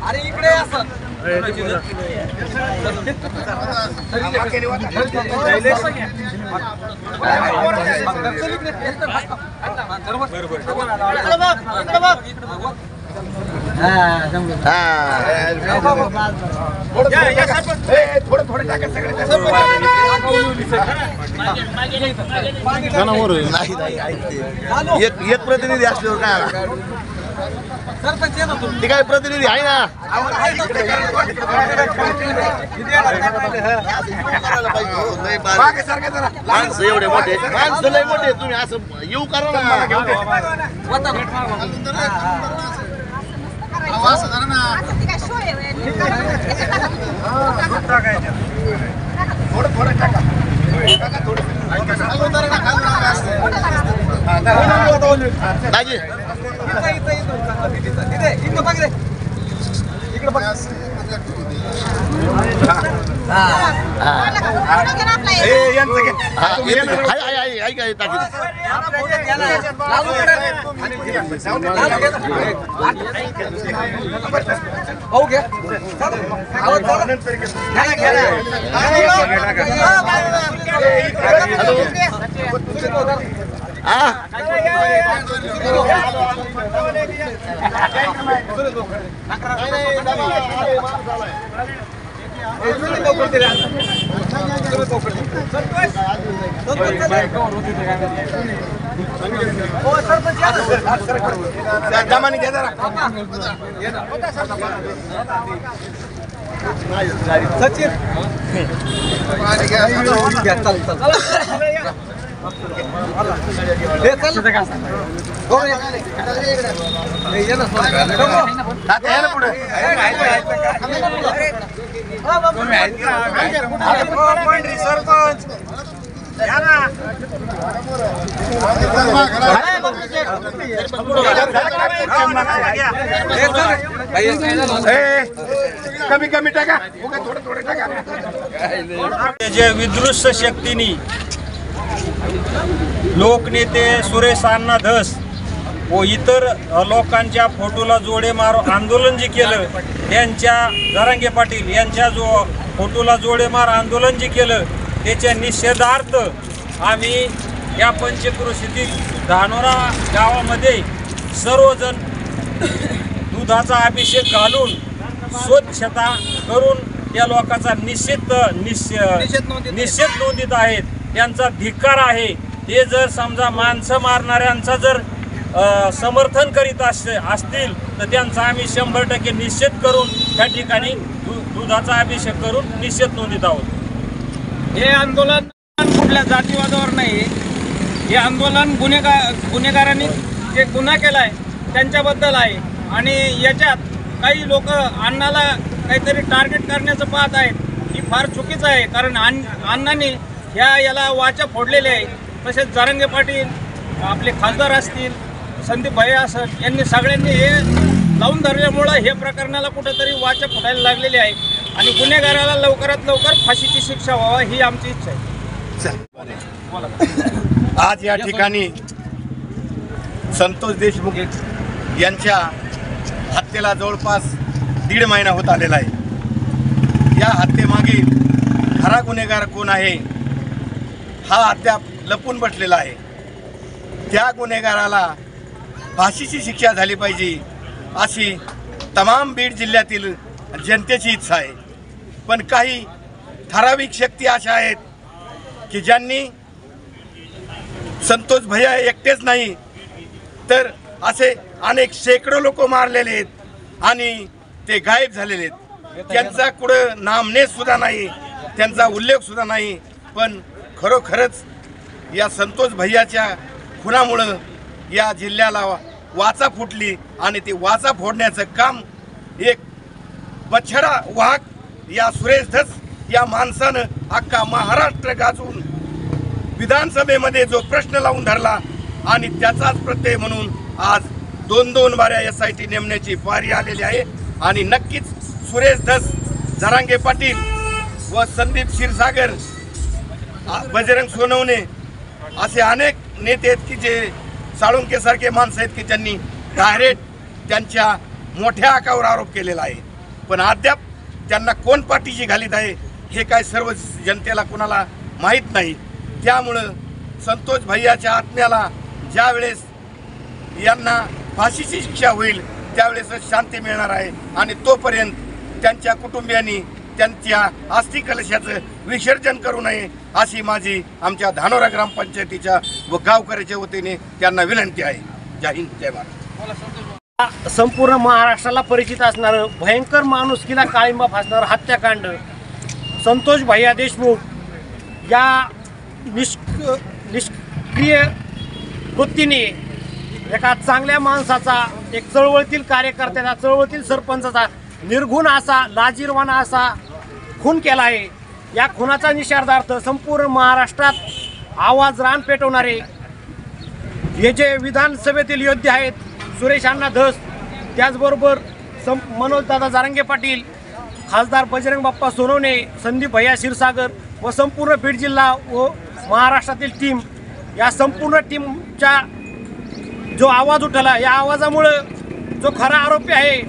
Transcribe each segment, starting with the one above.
अरे इकडे असं एक प्रतिनिधी असल्यावर काय ते काय प्रतिनिधी आहे ना माणसं एवढे मोठे माणसं लय मोठे तुम्ही असं येऊ करा ना दाजी सचिन कमी कमी टाका थोडं थोडं टाका जे विदृश्य शक्तीने लोकनेते सुरेश अण्णा धस व इतर लोकांच्या फोटोला जोडे मार आंदोलन जे केलं त्यांच्या जरांगे पाटील यांच्या जो फोटोला जोडे मार आंदोलन जे केलं त्याच्या निषेधार्थ आम्ही या पंचक्रोशीतील धानोरा गावामध्ये सर्वजण दुधाचा अभिषेक घालून स्वच्छता करून त्या लोकांचा निषेध नोंदित आहेत. त्यांचा धिक्कार आहे. ते जर समजा माणसं मारणाऱ्यांचा जर समर्थन करीत असतील तर त्यांचा आम्ही 100% निषेध करून त्या ठिकाणी दुधाचा अभिषेक करून निषेध नोंदित आहोत. हे आंदोलन कुठल्या जातीवादावर नाही. हे आंदोलन गुन्हेगारांनी जे गुन्हा केलाय त्यांच्याबद्दल आहे आणि याच्यात काही लोक अण्णाला काहीतरी टार्गेट करण्याचं पाहत आहेत. ही फार चुकीचं आहे. कारण अण्णांनी याला वाचा फोडलेले आहे. तसेच जरांगे पाटील आपले खासदार असतील संदीप भैया असं यांनी सगळ्यांनी हे लावून धरल्यामुळं हे प्रकरणाला कुठेतरी वाचा फोडायला लागलेली आहे आणि गुन्हेगाराला लवकरात लवकर फाशीची शिक्षा व्हावा ही आमची इच्छा आहे. आज या ठिकाणी संतोष देशमुख यांच्या हत्येला जवळपास 1.5 महिना होत आलेला आहे. या हत्येमागे खरा गुन्हेगार कोण आहे हा अद्याप लपून बसलेला आहे. त्या गुन्हेगाराला फाशीची शिक्षा झाली पाहिजे अशी तमाम बीड जिल्ह्यातील जनतेची इच्छा आहे. पण काही ठराविक शक्ती अशा आहेत की ज्यांनी संतोष भैया एकटेच नाही तर असे अनेक शेकडो लोक मारलेले आहेत आणि ते गायब झालेले आहेत. त्यांचा कुठं नामनेच सुद्धा नाही, त्यांचा उल्लेख सुद्धा नाही. पण खरोखरच या संतोष भैयाच्या खुनामुळं या जिल्ह्याला वाचा फुटली आणि ती वाचा फोडण्याचं काम एक बछडा वाघ या सुरेश धस या माणसानं अख्खा महाराष्ट्र गाजवून विधानसभेमध्ये जो प्रश्न लावून धरला आणि त्याचाच प्रत्यय म्हणून आज 2-2 बाऱ्या SIT नेमण्याची पारी आलेली आहे। आणि नक्कीच सुरेश धस, जरांगे पाटील व संदीप क्षीरसागर, बजरंग सोनवणे असे अनेक नेते आहेत की जे साळुंकेसारखे माणसं आहेत की ज्यांनी डायरेक्ट त्यांच्या मोठ्या आकावर आरोप केलेला आहे, पण अद्याप त्यांना कोण पाठीशी घालीत आहे हे काय सर्व जनतेला कोणाला माहीत नाही। त्यामुळं संतोष भैयाच्या आत्म्याला ज्या वेळेस यांना फाशीची शिक्षा होईल त्यावेळेस शांती मिळणार आहे आणि तोपर्यंत त्यांच्या कुटुंबियांनी त्यांच्या अस्थि कलशाचं विसर्जन करू नये अशी माझी आमच्या धानोरा ग्रामपंचायतीच्या व गावकऱ्याच्या वतीने त्यांना विनंती आहे। जय हिंद, जय भारत। संपूर्ण महाराष्ट्राला परिचित असणारं भयंकर माणुसकीला काळिंबा फासणारं हत्याकांड संतोष भैया देशमुख या निष्क्रिय वृत्तीने एका चांगल्या माणसाचा, एक चळवळीतील कार्यकर्त्याचा, चळवळीतील सरपंचाचा निर्घुण असा, लाजिरवाना असा खून केला आहे। या खुनाचा निषेधार्थ संपूर्ण महाराष्ट्रात आवाज रान पेटवणारे हे जे विधानसभेतील योद्धे आहेत, सुरेश अण्णा धस, त्याचबरोबर मनोजदादा जरांगे पाटील, खासदार बजरंग बाप्पा सोनवणे, संदीप भैया क्षीरसागर व संपूर्ण बीड जिल्हा व महाराष्ट्रातील टीम, या संपूर्ण टीमचा जो आवाज उठला, या आवाजामुळं जो खरा आरोपी आहे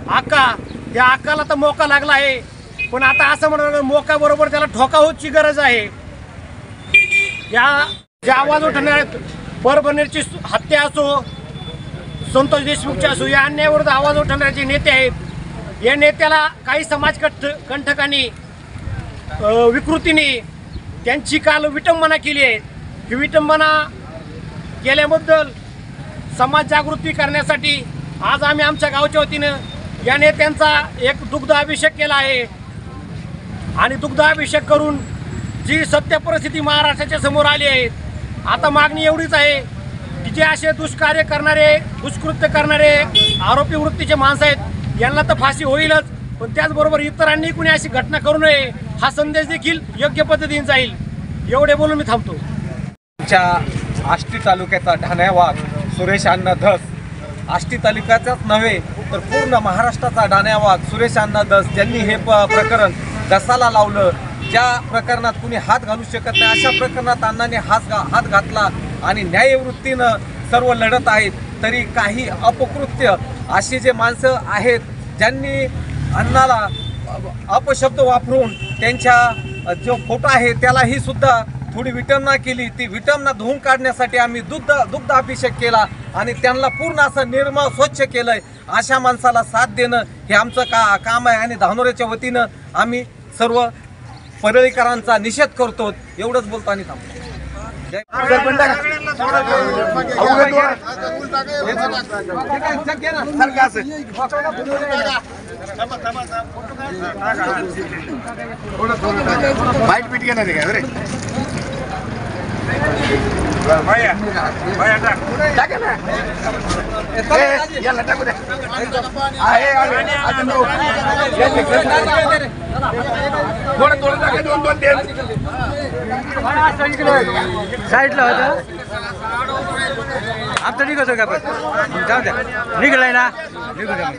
आका, या आकाला तर मोका लागला आहे, पण आता असं म्हणणं मोकाबरोबर त्याला ठोका होची गरज आहे। या जे आवाज उठणारे परभणीची हत्या असो, संतोष देशमुखची असो, या अन्यायाविरुद्ध आवाज उठवणारे जे नेते आहेत, या नेत्याला काही समाजकंठकांनी विकृतीने त्यांची काल विटंबना केली आहे। ही विटंबना केल्याबद्दल समाज जागृती करण्यासाठी आज आम्ही आमच्या गावच्या वतीनं या नेत्यांचा एक दुग्धाभिषेक केला आहे आणि दुग्धाभिषेक करून जी सत्य परिस्थिती महाराष्ट्राच्या समोर आली आहे, आता मागणी एवढीच आहे की जे असे दुष्कार्य करणारे, दुष्कृत्य करणारे आरोपी वृत्तीचे माणसं आहेत यांना तर फाशी होईलच, पण त्याचबरोबर इतरांनी कुणी अशी घटना करू नये हा संदेश देखील योग्य पद्धतीने जाईल। एवढे बोलून मी थांबतो। आष्टी तालुक्याचा ढाण्यावाग सुरेश अण्णा धस, आष्टी तालुक्याचाच नव्हे तर पूर्ण महाराष्ट्राचा ढाण्यावाग सुरेश अण्णा धस, ज्यांनी हे प्रकरण धसाला लावलं, ज्या प्रकरणात कुणी हात घालू शकत नाही अशा प्रकरणात अण्णाने हात घातला आणि न्यायवृत्तीनं सर्व लढत आहेत। तरी काही अपकृत्य अशी जे माणसं आहेत ज्यांनी अण्णाला अपशब्द वापरून त्यांच्या जो फोटो आहे त्यालाही सुद्धा थोडी विटंबना केली, ती विटंबना धुवून काढण्यासाठी आम्ही दुग्ध अभिषेक केला आणि त्यांना पूर्ण असं निर्मळ स्वच्छ केलंय। अशा माणसाला साथ देणं हे आमचं काम आहे आणि धानोऱ्याच्या वतीनं आम्ही सर्व परळीकरांचा निषेध करतो। एवढंच बोलतो आणि थांबतो। बाईट पीट घेणार आहे का रे? याला टाकू द्या। थोडं टाका, 2-2 दे। साईडला होतं आमचं निघतो का? पण जाऊ द्या, निघलाय ना, निघू द्या।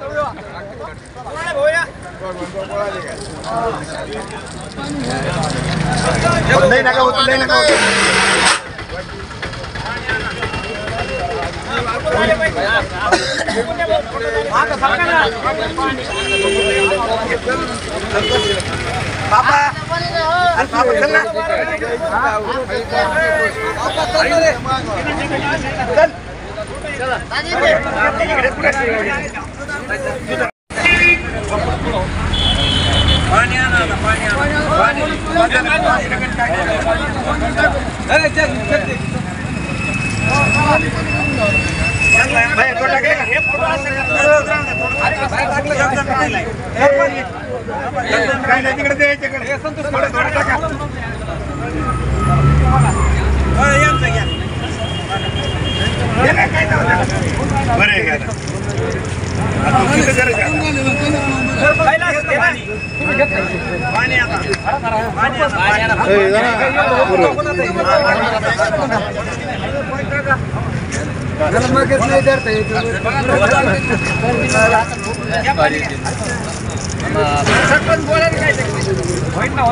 नाही नका होत, नाही नका होत। बाबा चल ना, पाणी आणा, पाणी तिकडे द्यायच्याकडे थोडं टाका। बरं आहे का? कैलास, घे पाणी. पाणी आता. पाणी आता. सरपंच बोलायला काय ते? होईल ना.